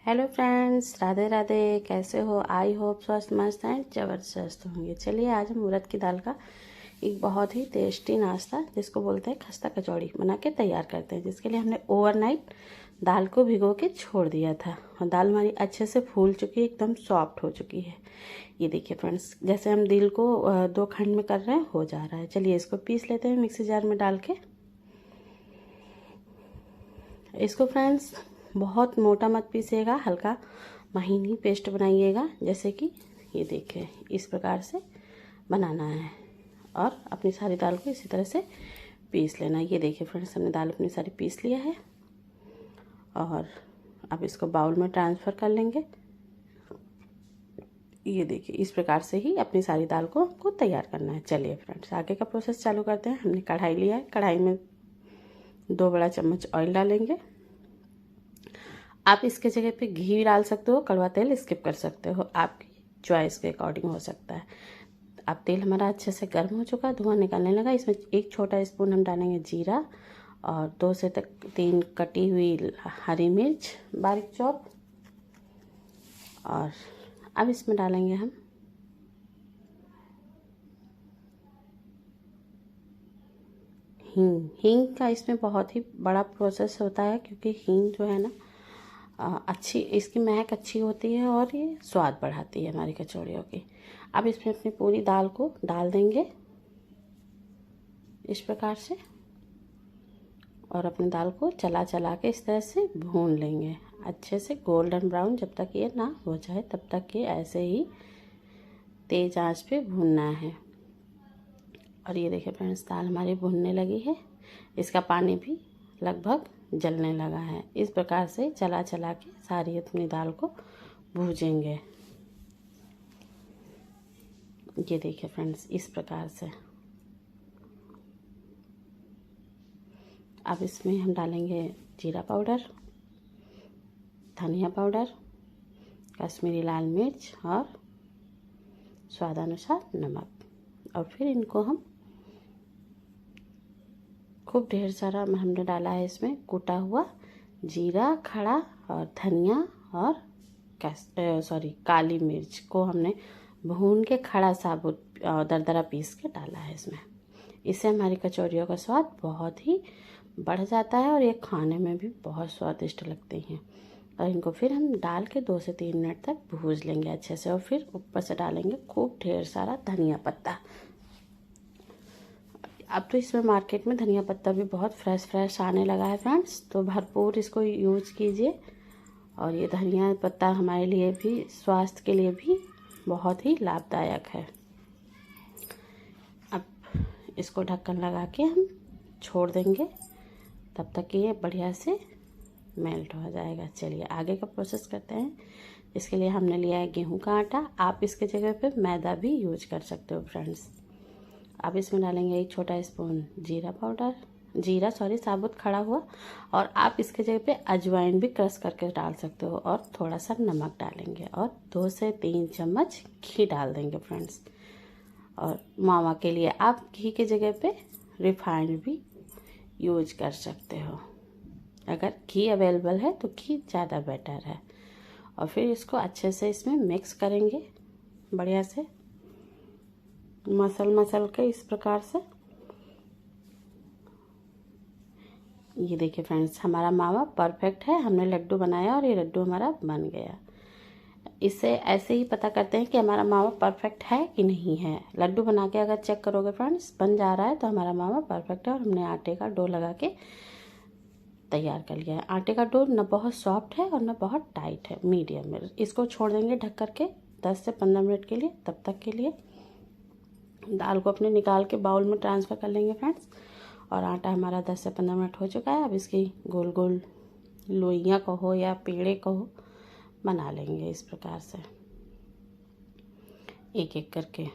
Hello friends, Radhe Radhe. कैसे हो? I hope स्वस्थ मस्त एंड ज़बरदस्त होंगे। चलिए आज हम उड़द की दाल का एक बहुत ही टेस्टी नाश्ता जिसको बोलते हैं खस्ता कचौड़ी बना के तैयार करते हैं। जिसके लिए हमने ओवरनाइट दाल को भिगो के छोड़ दिया था और दाल हमारी अच्छे से फूल चुकी है, एकदम सॉफ्ट हो चुकी है। ये देखिए फ्रेंड्स, जैसे हम दिल को दो खंड में कर रहे हैं हो जा रहा है। चलिए इसको पीस लेते हैं मिक्सी जार में डाल के। इसको फ्रेंड्स बहुत मोटा मत पीसिएगा, हल्का महीन ही पेस्ट बनाइएगा। जैसे कि ये देखिए इस प्रकार से बनाना है और अपनी सारी दाल को इसी तरह से पीस लेना है। ये देखिए फ्रेंड्स, हमने दाल अपनी सारी पीस लिया है और अब इसको बाउल में ट्रांसफ़र कर लेंगे। ये देखिए इस प्रकार से ही अपनी सारी दाल को हमको तैयार करना है। चलिए फ्रेंड्स आगे का प्रोसेस चालू करते हैं। हमने कढ़ाई लिया है, कढ़ाई में 2 बड़ा चम्मच ऑयल डालेंगे। आप इसके जगह पे घी डाल सकते हो, कड़वा तेल स्किप कर सकते हो, आपकी चॉइस के अकॉर्डिंग हो सकता है। अब तेल हमारा अच्छे से गर्म हो चुका, धुआं निकलने लगा। इसमें 1 छोटा स्पून हम डालेंगे जीरा और 2 से 3 कटी हुई हरी मिर्च बारीक चॉप। और अब इसमें डालेंगे हम हींग। हींग का इसमें बहुत ही बड़ा प्रोसेस होता है, क्योंकि हींग जो है ना अच्छी, इसकी महक अच्छी होती है और ये स्वाद बढ़ाती है हमारी कचौड़ियों की। अब इसमें अपनी पूरी दाल को डाल देंगे इस प्रकार से और अपनी दाल को चला चला के इस तरह से भून लेंगे अच्छे से गोल्डन ब्राउन। जब तक ये ना हो जाए तब तक ये ऐसे ही तेज़ आंच पे भूनना है। और ये देखिए फ्रेंड्स, दाल हमारी भुनने लगी है, इसका पानी भी लगभग जलने लगा है। इस प्रकार से चला चला के सारी अपनी दाल को भूजेंगे। ये देखिए फ्रेंड्स इस प्रकार से। अब इसमें हम डालेंगे जीरा पाउडर, धनिया पाउडर, कश्मीरी लाल मिर्च और स्वादानुसार नमक। और फिर इनको हम खूब ढेर सारा हमने डाला है इसमें कुटा हुआ जीरा खड़ा और धनिया और काली मिर्च को हमने भून के खड़ा साबुत दरदरा पीस के डाला है इसमें। इससे हमारी कचौरियों का स्वाद बहुत ही बढ़ जाता है और ये खाने में भी बहुत स्वादिष्ट लगती हैं। और इनको फिर हम डाल के 2 से 3 मिनट तक भूज लेंगे अच्छे से। और फिर ऊपर से डालेंगे खूब ढेर सारा धनिया पत्ता। अब तो इसमें मार्केट में धनिया पत्ता भी बहुत फ्रेश आने लगा है फ्रेंड्स, तो भरपूर इसको यूज कीजिए। और ये धनिया पत्ता हमारे लिए भी, स्वास्थ्य के लिए भी बहुत ही लाभदायक है। अब इसको ढक्कन लगा के हम छोड़ देंगे तब तक कि ये बढ़िया से मेल्ट हो जाएगा। चलिए आगे का प्रोसेस करते हैं। इसके लिए हमने लिया है गेहूं का आटा, आप इसके जगह पे मैदा भी यूज कर सकते हो फ्रेंड्स। अब इसमें डालेंगे 1 छोटा स्पून जीरा साबुत खड़ा हुआ। और आप इसके जगह पे अजवाइन भी क्रश करके डाल सकते हो और थोड़ा सा नमक डालेंगे और 2 से 3 चम्मच घी डाल देंगे फ्रेंड्स। और मावा के लिए आप घी के जगह पे रिफाइंड भी यूज कर सकते हो, अगर घी अवेलेबल है तो घी ज़्यादा बेटर है। और फिर इसको अच्छे से इसमें मिक्स करेंगे बढ़िया से, मसल के इस प्रकार से। ये देखिए फ्रेंड्स, हमारा मावा परफेक्ट है, हमने लड्डू बनाया और ये लड्डू हमारा बन गया। इससे ऐसे ही पता करते हैं कि हमारा मावा परफेक्ट है कि नहीं है। लड्डू बना के अगर चेक करोगे फ्रेंड्स बन जा रहा है तो हमारा मावा परफेक्ट है। और हमने आटे का डो लगा के तैयार कर लिया है। आटे का डो ना बहुत सॉफ्ट है और ना बहुत टाइट है, मीडियम में। इसको छोड़ देंगे ढक कर के 10 से 15 मिनट के लिए। तब तक के लिए दाल को अपने निकाल के बाउल में ट्रांसफ़र कर लेंगे फ्रेंड्स। और आटा हमारा 10 से 15 मिनट हो चुका है। अब इसकी गोल गोल लोइयाँ कहो या पेड़े कहो बना लेंगे इस प्रकार से एक एक करके।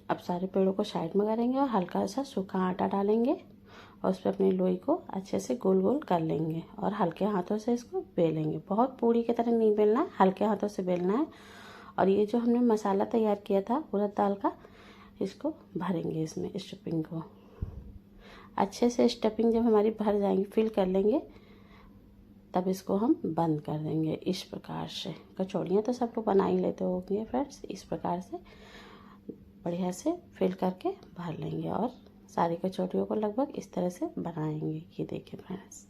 अब सारे पेड़ों को साइड में करेंगे और हल्का सा सूखा आटा डालेंगे और उस पर अपनी लोई को अच्छे से गोल गोल कर लेंगे और हल्के हाथों से इसको बेलेंगे। बहुत पूड़ी की तरह नहीं बेलना है, हल्के हाथों से बेलना है। और ये जो हमने मसाला तैयार किया था उड़द दाल का, इसको भरेंगे इसमें, स्टफिंग को अच्छे से। स्टफिंग जब हमारी भर जाएंगी, फिल कर लेंगे, तब इसको हम बंद कर देंगे। इस प्रकार से कचौड़ियाँ तो सब लोग बना ही लेते होंगे फ्रेंड्स। इस प्रकार से बढ़िया से फिल करके भर लेंगे और सारी कचौड़ियों को लगभग इस तरह से बनाएंगे। ये देखिए फ्रेंड्स,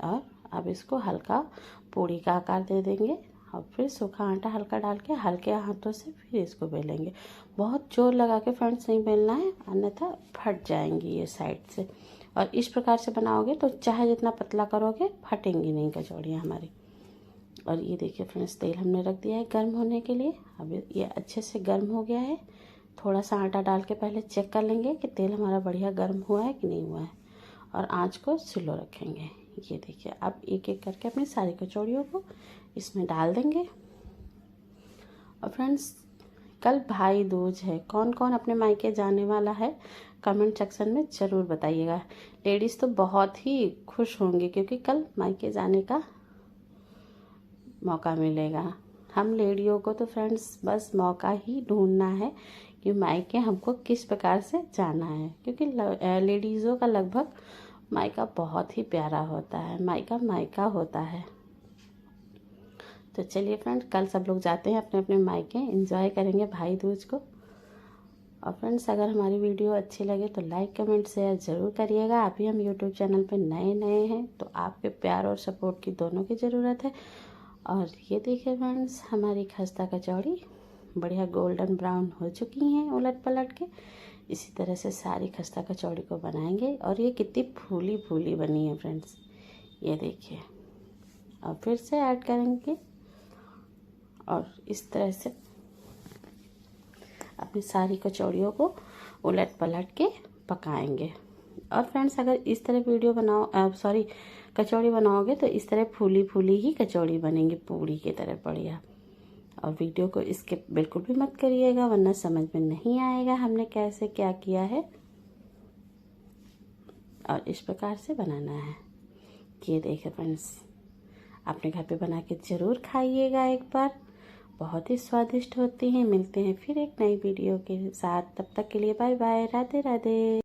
और अब इसको हल्का पूड़ी का आकार दे देंगे और फिर सूखा आटा हल्का डाल के हल्के हाथों से फिर इसको बेलेंगे। बहुत जोर लगा के फ्रेंड्स नहीं बेलना है, अन्यथा फट जाएंगी ये साइड से। और इस प्रकार से बनाओगे तो चाहे जितना पतला करोगे फटेंगी नहीं कचौड़ियाँ हमारी। और ये देखिए फ्रेंड्स, तेल हमने रख दिया है गर्म होने के लिए। अब ये अच्छे से गर्म हो गया है। थोड़ा सा आटा डाल के पहले चेक कर लेंगे कि तेल हमारा बढ़िया गर्म हुआ है कि नहीं हुआ है, और आँच को स्लो रखेंगे। ये देखिए, अब एक एक करके अपनी सारी कचौड़ियों को इसमें डाल देंगे। और फ्रेंड्स, कल भाई दूज है, कौन कौन अपने मायके जाने वाला है कमेंट सेक्शन में ज़रूर बताइएगा। लेडीज़ तो बहुत ही खुश होंगी क्योंकि कल मायके जाने का मौका मिलेगा। हम लेडियों को तो फ्रेंड्स बस मौका ही ढूंढना है कि मायके हमको किस प्रकार से जाना है, क्योंकि लेडीज़ों का लगभग मायका बहुत ही प्यारा होता है, मायका मायका होता है। तो चलिए फ्रेंड्स, कल सब लोग जाते हैं अपने अपने मायके, एंजॉय करेंगे भाई दूज को। और फ्रेंड्स, अगर हमारी वीडियो अच्छी लगे तो लाइक कमेंट शेयर ज़रूर करिएगा। अभी हम यूट्यूब चैनल पे नए हैं तो आपके प्यार और सपोर्ट की दोनों की ज़रूरत है। और ये देखिए फ्रेंड्स, हमारी खस्ता कचौड़ी बढ़िया गोल्डन ब्राउन हो चुकी हैं उलट पलट के। इसी तरह से सारी खस्ता कचौड़ी को बनाएंगे। और ये कितनी फूली फूली बनी है फ्रेंड्स, ये देखिए। और फिर से ऐड करेंगे और इस तरह से अपनी सारी कचौड़ियों को उलट पलट के पकाएंगे। और फ्रेंड्स, अगर इस तरह वीडियो कचौड़ी बनाओगे तो इस तरह फूली फूली ही कचौड़ी बनेंगी, पूड़ी की तरह बढ़िया। और वीडियो को स्किप बिल्कुल भी मत करिएगा, वरना समझ में नहीं आएगा हमने कैसे क्या किया है। और इस प्रकार से बनाना है। ये देखिए फ्रेंड्स, अपने घर पे बना के ज़रूर खाइएगा एक बार, बहुत ही स्वादिष्ट होती हैं। मिलते हैं फिर एक नई वीडियो के साथ, तब तक के लिए बाय बाय, राधे राधे।